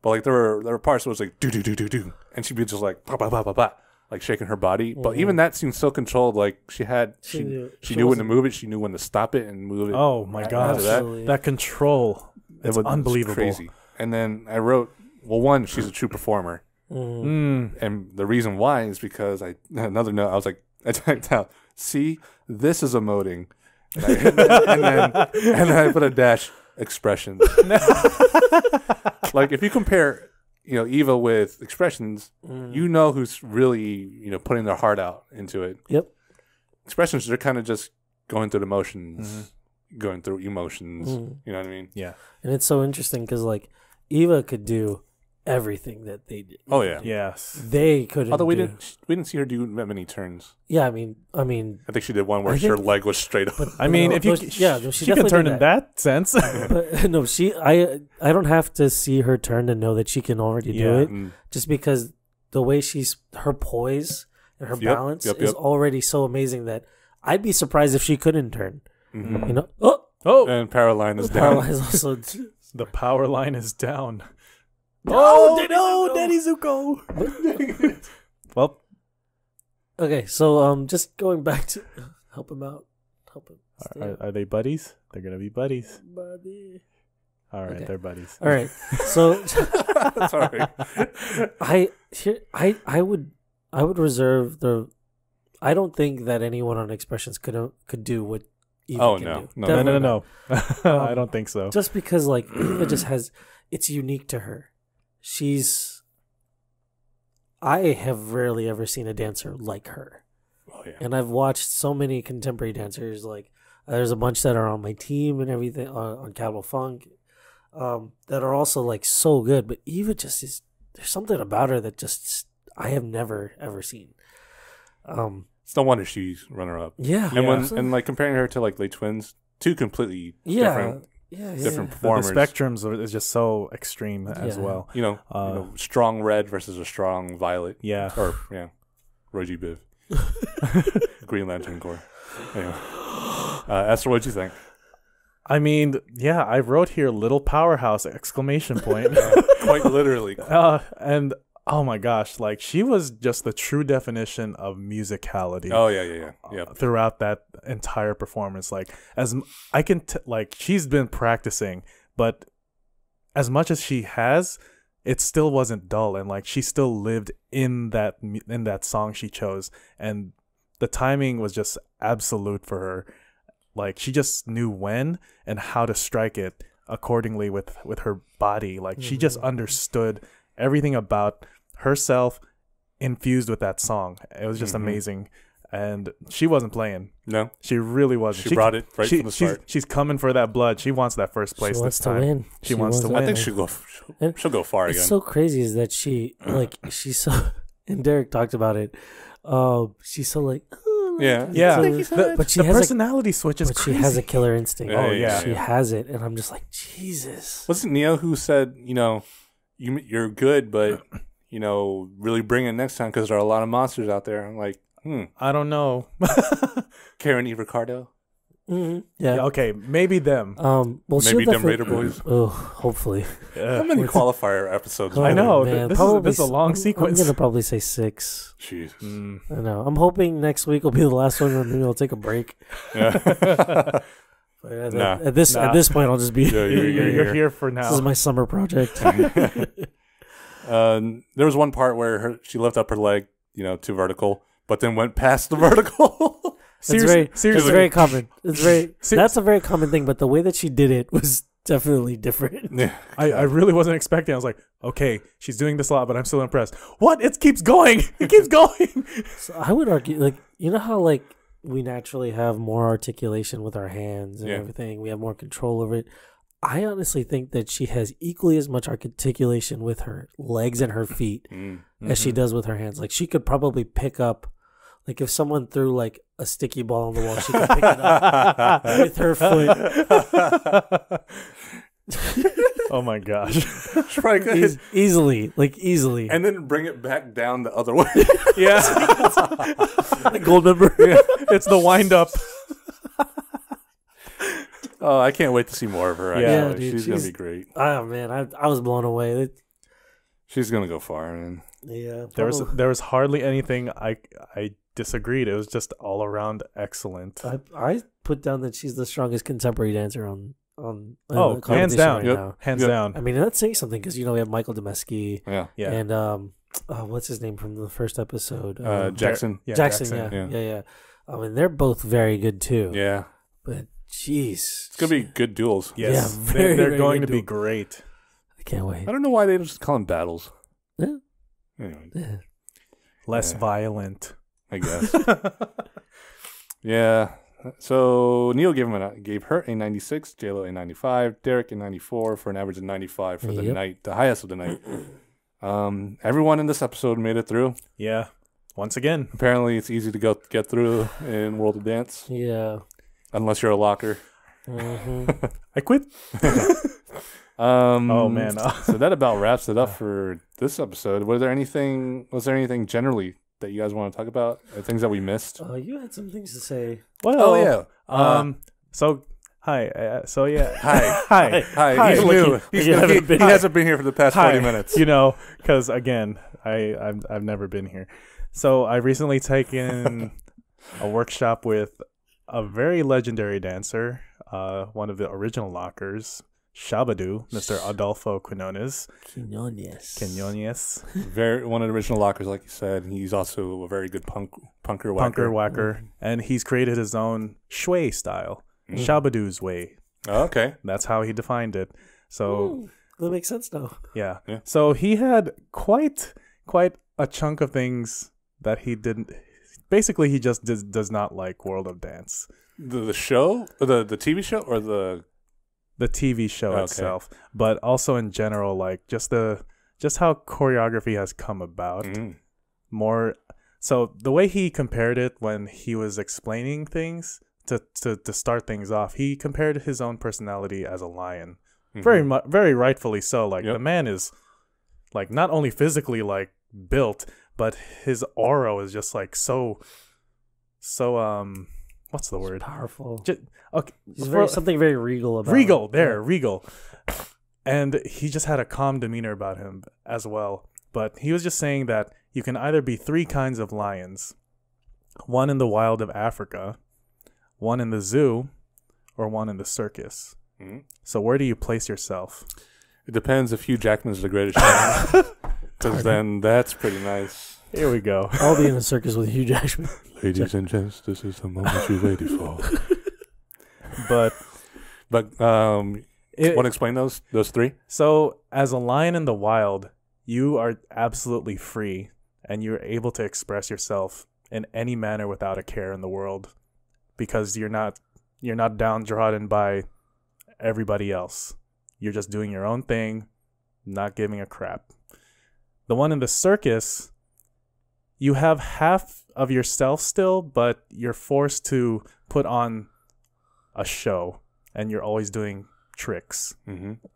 but like there were parts where it was like do do do do do, and she'd be just like ba ba ba ba ba, like shaking her body. But even that seemed so controlled. Like she knew when to move it, she knew when to stop it and move it. Oh my god, that control! It's unbelievable, crazy. And then I wrote, well, one, she's a true performer, and the reason why is because another note I was like, I typed out, see, this is emoting, and then I put a dash expressions. Like if you compare, Eva with Expressenz, you know who's really putting their heart out into it. Yep. Expressenz, they're kind of just going through the motions, going through emotions. You know what I mean? Yeah. And it's so interesting because like Eva could do everything that they did. Oh yeah. Yes. They couldn't. Although we didn't see her do that many turns. Yeah, I mean, I think she did one where her leg was straight up. I mean, she can turn in that sense. But no, I don't have to see her turn to know that she can already do it. Just because the way her poise and her balance is already so amazing that I'd be surprised if she couldn't turn. Oh, and power line is down. The power line is down. Daddy Zuko. Well, okay, so just going back to help him out. Are they buddies? They're gonna be buddies. Buddy. All right, they're buddies. All right, so sorry. I would reserve the. I don't think that anyone on Expressenz could do what Eva can do. No. I don't think so. Just because like Eva just has, it's unique to her. I have rarely ever seen a dancer like her. Oh yeah. And I've watched so many contemporary dancers. Like there's a bunch that are on my team and everything on Capital Funk, that are also like so good. But Eva just is. There's something about her that just I have never ever seen. It's no wonder she's runner up. Yeah. And like comparing her to like Late Twins, two completely different performers. The spectrums is just so extreme as well. Strong red versus a strong violet. Yeah. Or Roji Biv. Green Lantern Corps. Anyway. Esther, what'd you think? I mean, yeah, I wrote here "little powerhouse!" ! Quite literally. And oh my gosh, like she was just the true definition of musicality. Oh yeah. Throughout that entire performance, like she's been practicing, but as much as she has, it still wasn't dull, and like she still lived in that song she chose, and the timing was just absolute for her. Like she just knew when and how to strike it accordingly with her body. Like she just understood everything about herself infused with that song. It was just amazing. And she wasn't playing. No. She really wasn't. She brought it right from the start. She's coming for that blood. She wants that first place this time. Win. She wants to win. I think she'll go far again. It's so crazy is that she's so, and Derek talked about it. She's so like, but she has personality switch is crazy. She has a killer instinct. She has it, and I'm just like, Jesus. Wasn't Neo who said, you're good, but really bring it next time because there are a lot of monsters out there? I'm like, I don't know. Karen E. Ricardo. Mm-hmm. Yeah. Okay, maybe them. Maybe them Raider Boys. Oh, hopefully. How many qualifier episodes? I know. Man, this is a long sequence. I'm gonna probably say 6. Jesus. I know. I'm hoping next week will be the last one, and maybe I'll take a break. Yeah. At this point, I'll just be. You're here for now. This is my summer project. There was one part where she lifted up her leg, too vertical, but then went past the vertical. Seriously, it's very common. That's a very common thing. But the way that she did it was definitely different. Yeah. I really wasn't expecting. I was like, okay, she's doing this a lot, but I'm still impressed. What? It keeps going. It keeps going. So I would argue, like, you know how like we naturally have more articulation with our hands and everything. We have more control over it. I honestly think that she has equally as much articulation with her legs and her feet as she does with her hands. Like, she could probably pick up, like, if someone threw like a sticky ball on the wall, she could pick it up with her foot. Oh my gosh. Easily. And then bring it back down the other way. Yeah. The gold member. Yeah. It's the wind up. Oh, I can't wait to see more of her. Yeah, dude, she's going to be great. Oh, man. I was blown away. She's going to go far. Man. Yeah. There was hardly anything I disagreed. It was just all around excellent. I put down that she's the strongest contemporary dancer on hands down. right Yep. now. Hands down. I mean, that's saying something because, you know, we have Michael Demesky. Yeah. And what's his name from the first episode? Jackson. Jackson. Yeah. I mean, they're both very good too. Yeah. But jeez, It's going to be good duels. Yes. Yeah, very, they're very going to good be duel. great. I can't wait. I don't know why they just call them battles. Yeah. Anyway, Yeah. Less violent. I guess. Yeah. So Neil gave her a 96, JLo a 95, Derek a 94 for an average of 95 for the night, the highest of the night. Everyone in this episode made it through. Yeah. Once again. Apparently, it's easy to get through in World of Dance. Yeah. Unless you're a locker. Mm-hmm. I quit. Oh man. So that about wraps it up for this episode. Was there anything generally that you guys want to talk about? Things that we missed? You had some things to say. Well, yeah. So hi. So yeah. Hi. He's new. He hasn't been here for the past 40 minutes. You know, because again, I've never been here. So I recently taken a workshop with a very legendary dancer, one of the original lockers, Shabadoo, Mr. Adolfo Quinones. Quinones. One of the original lockers, like you said. He's also a very good punker whacker. And he's created his own shui style, Shabadoo's way. Oh, okay. That's how he defined it. So that makes sense now. Yeah. So he had quite a chunk of things that he didn't. Basically, he just does not like World of Dance. The show, the TV show, or the TV show itself, but also in general, like just how choreography has come about. More so, the way he compared it when he was explaining things to start things off, he compared his own personality as a lion. Very rightfully so. Like the man is like not only physically like built, but his aura is just like so what's the word? Powerful. Okay, he's something very regal about regal. And he just had a calm demeanor about him as well. But he was just saying that you can either be three kinds of lions: one in the wild of Africa, one in the zoo, or one in the circus. So where do you place yourself? It depends if Hugh Jackman's the greatest showman. Because then that's pretty nice. Here we go. I'll be in a circus with Hugh Jackman. Ladies and gents, this is the moment you waited for. But want to explain those three? So as a lion in the wild, you are absolutely free, and you're able to express yourself in any manner without a care in the world, because you're not downtrodden by everybody else. You're just doing your own thing, not giving a crap. The one in the circus, you have half of yourself still, but you're forced to put on a show, and you're always doing tricks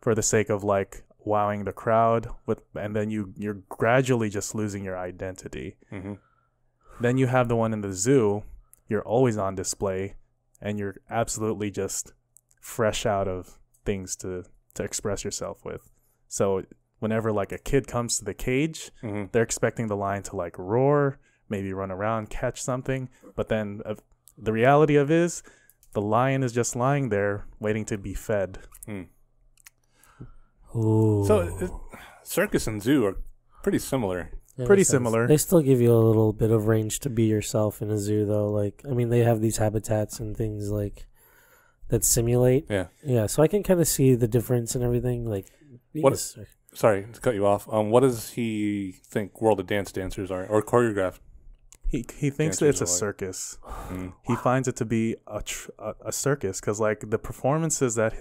for the sake of like wowing the crowd and then you're gradually just losing your identity. Then you have the one in the zoo, you're always on display, and you're absolutely just fresh out of things to express yourself with. So whenever like a kid comes to the cage, they're expecting the lion to like roar, maybe run around, catch something. But then the reality of it is the lion is just lying there waiting to be fed. So circus and zoo are pretty similar. Yeah, pretty similar. They still give you a little bit of range to be yourself in a zoo, though. Like, I mean, they have these habitats and things like that simulate. Yeah. So I can kind of see the difference and everything. Like, sorry to cut you off. What does he think World of Dance dancers are, or choreographed? He thinks that it's a circus. He finds it to be a circus because like the performances that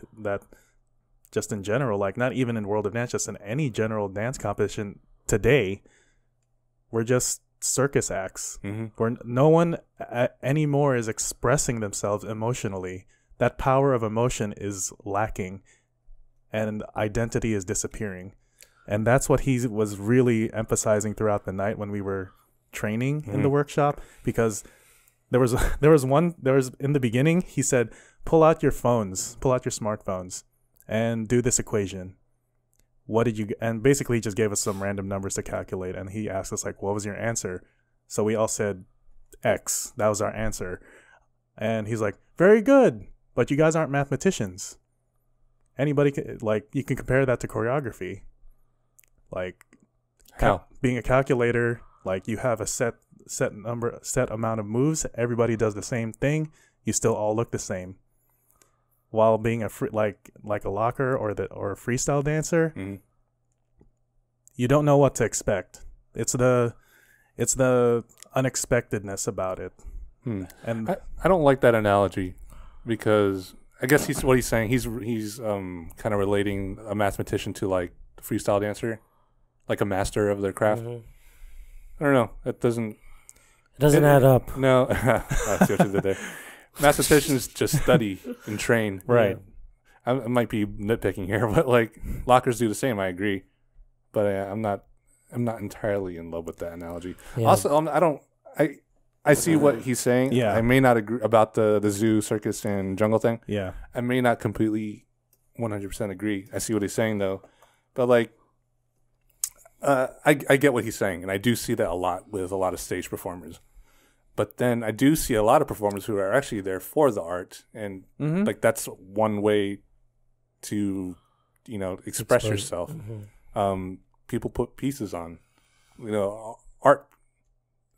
just in general, like not even in World of Dance, just in any general dance competition today, we're just circus acts where no one anymore is expressing themselves emotionally. That power of emotion is lacking and identity is disappearing. And that's what he was really emphasizing throughout the night when we were training in the workshop, because there was in the beginning he said, pull out your smartphones and do this equation. What did you, and basically he just gave us some random numbers to calculate, and he asked us like, what was your answer? So we all said X. That was our answer. And he's like, very good, but you guys aren't mathematicians. Anybody can, like, you can compare that to choreography. Like, how being a calculator, like you have a set amount of moves, everybody does the same thing, you still all look the same. While being a like a locker or a freestyle dancer, you don't know what to expect. It's the unexpectedness about it. And I don't like that analogy, because I guess what he's saying, he's kind of relating a mathematician to like the freestyle dancer, like a master of their craft. I don't know. It doesn't add up. No, I see what you did there. Mathematicians just study and train. Right. I might be nitpicking here, but like lockers do the same. I agree, but I'm not entirely in love with that analogy. Yeah. Also, I see what he's saying. Yeah. I may not agree about the zoo, circus, and jungle thing. Yeah. I may not completely 100% agree. I see what he's saying though, but like, I get what he's saying, and I do see that a lot with a lot of stage performers. But then I do see a lot of performers who are actually there for the art, and like that's one way to, express yourself. People put pieces on, art.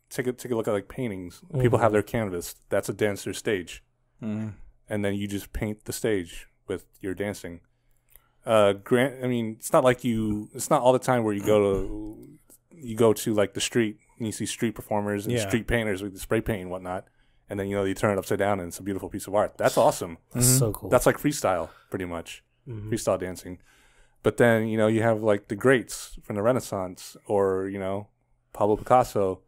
Take a look at like paintings. People have their canvas. That's a dancer stage, and then you just paint the stage with your dancing. It's not like it's not all the time where you go to like the street and you see street performers and street painters with the spray paint and whatnot, and then you turn it upside down and it's a beautiful piece of art. That's awesome. That's so cool. That's like freestyle, pretty much. Freestyle dancing. But then you have like the greats from the Renaissance, or Pablo Picasso.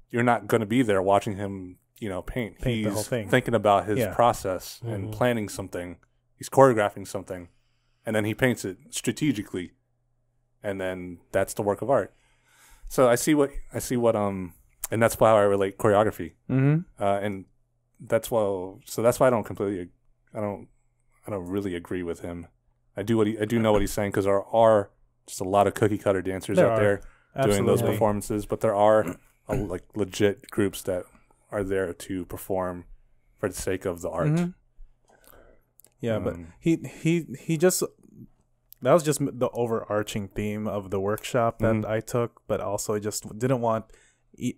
You're not going to be there watching him paint. He's the whole thing. Thinking about his process and planning something. He's choreographing something, and then he paints it strategically, and then that's the work of art. So I see what and that's why I relate choreography. And that's why. So that's why I don't really agree with him. I do know what he's saying, because there are just a lot of cookie cutter dancers out there doing those performances, but there are like legit groups that are there to perform for the sake of the art. Yeah, but he just, that was just the overarching theme of the workshop that I took, but also just didn't want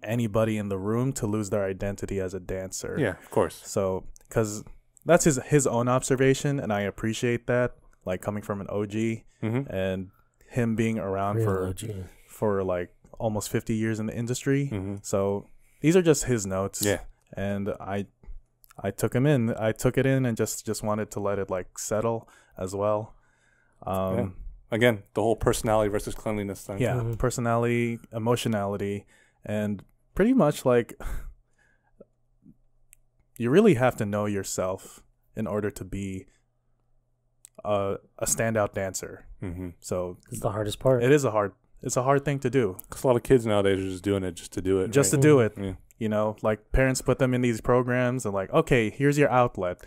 anybody in the room to lose their identity as a dancer. Yeah, of course. So, because that's his own observation, and I appreciate that, like coming from an OG and him being around for like almost 50 years in the industry. So these are just his notes. Yeah. And I took him in. I took it in and just wanted to let it like settle as well. Again, the whole personality versus cleanliness thing. Yeah, personality, emotionality, and pretty much like you really have to know yourself in order to be a standout dancer. So it's the hardest part. It's a hard thing to do. Because a lot of kids nowadays are just doing it just to do it. Just to do it. Yeah. Like parents put them in these programs and like, okay, here's your outlet.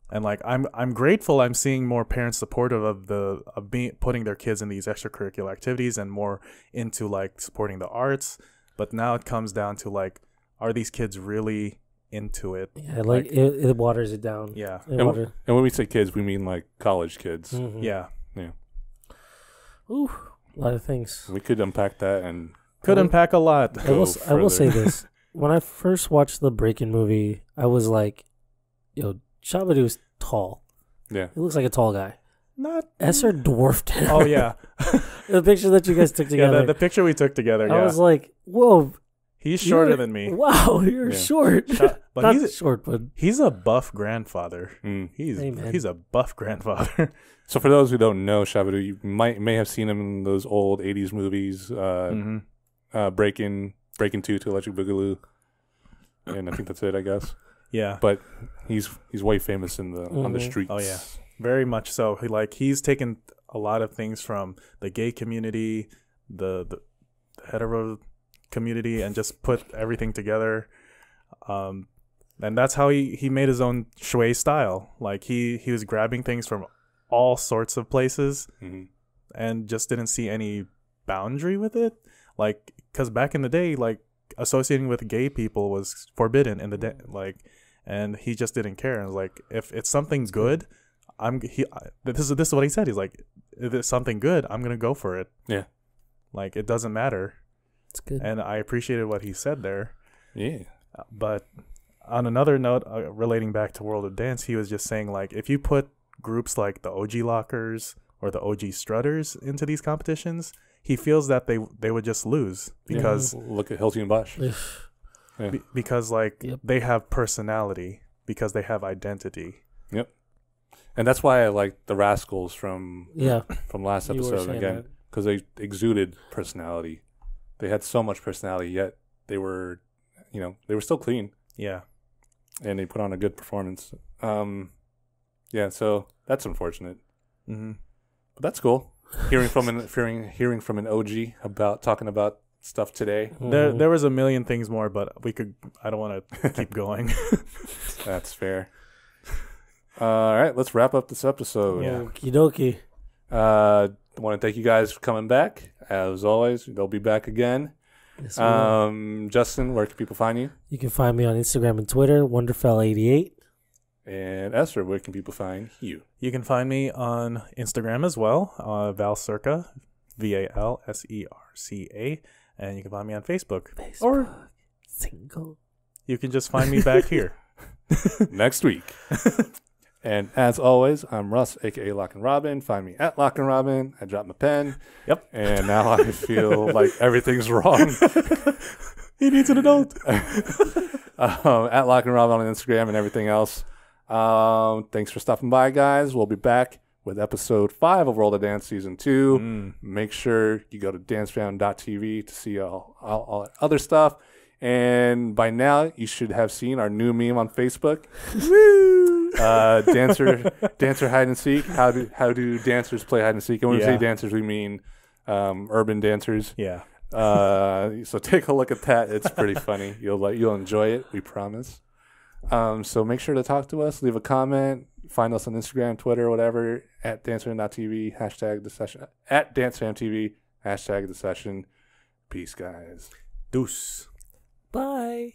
And like I'm grateful I'm seeing more parents supportive of putting their kids in these extracurricular activities and more into like supporting the arts. But now it comes down to like, are these kids really into it? Yeah, like it waters it down. Yeah. And when we say kids, we mean like college kids. Yeah. Yeah. Ooh, a lot of things. We could unpack that and unpack a lot. I will say this. When I first watched the Breakin' movie, I was like, yo, Shabadoo is tall. Yeah. He looks like a tall guy. Not Eser dwarfed him. Oh yeah, The picture that you guys took together. yeah. The picture we took together. I Yeah, was like, whoa. he's shorter than me. Wow, you're short. But Not he's short, but he's a buff grandfather. Mm. He's a buff grandfather. So for those who don't know Shabadoo, you may have seen him in those old '80s movies, Breaking 2 to Electric Boogaloo, and I think that's it, I guess. Yeah, But he's way famous in the on the streets. Oh yeah, very much so. He's taken a lot of things from the gay community, the hetero community, and just put everything together. And that's how he made his own shui style. Like he was grabbing things from all sorts of places, and just didn't see any boundary with it. Like, because back in the day, like associating with gay people was forbidden in the and he just didn't care. And was like, if it's something good, this is what he said. He's like, if it's something good, I'm gonna go for it. Yeah, like it doesn't matter. it's good. And I appreciated what he said there. yeah. But on another note, relating back to World of Dance, he was just saying, like, if you put groups like the OG Lockers or the OG Strutters into these competitions, he feels that they would just lose because Look at Hilty and Bosch. because they have personality, because they have identity. Yep. And that's why I like the Rascals from last You were episode saying again, that. because they exuded personality. They had so much personality, yet they were still clean. Yeah. And they put on a good performance. Yeah, so that's unfortunate. Mm-hmm. But that's cool. Hearing from an OG about talking about stuff today. There was a million things more, but I don't want to keep going. That's fair. All right, let's wrap up this episode. Yeah. Okie dokie. I want to thank you guys for coming back. As always, they'll be back again. Yes, we will. Justin, where can people find you? You can find me on Instagram and Twitter, Wonderfell88. And Eser, where can people find you? You can find me on Instagram as well, Valcerca, VALSERCA, and you can find me on Facebook. Or single. you can just find me back here next week. And as always, I'm Russ, a.k.a. Lock and Robin. Find me at Lock and Robin. I dropped my pen. Yep. And now I feel like everything's wrong. He needs an adult. At Lock and Robin on Instagram and everything else. Thanks for stopping by, guys. We'll be back with episode 5 of World of Dance Season 2. Make sure you go to dancefam.tv to see all that other stuff. And by now, you should have seen our new meme on Facebook. Woo! Dancer hide and seek. How do dancers play hide and seek? And when we say dancers, we mean urban dancers. Yeah. So take a look at that. It's pretty funny. You'll enjoy it. We promise. So make sure to talk to us. Leave a comment. Find us on Instagram, Twitter, whatever, at dancefam.tv, hashtag the session, at dancefamtv, hashtag the session. Peace, guys. Deuce. Bye.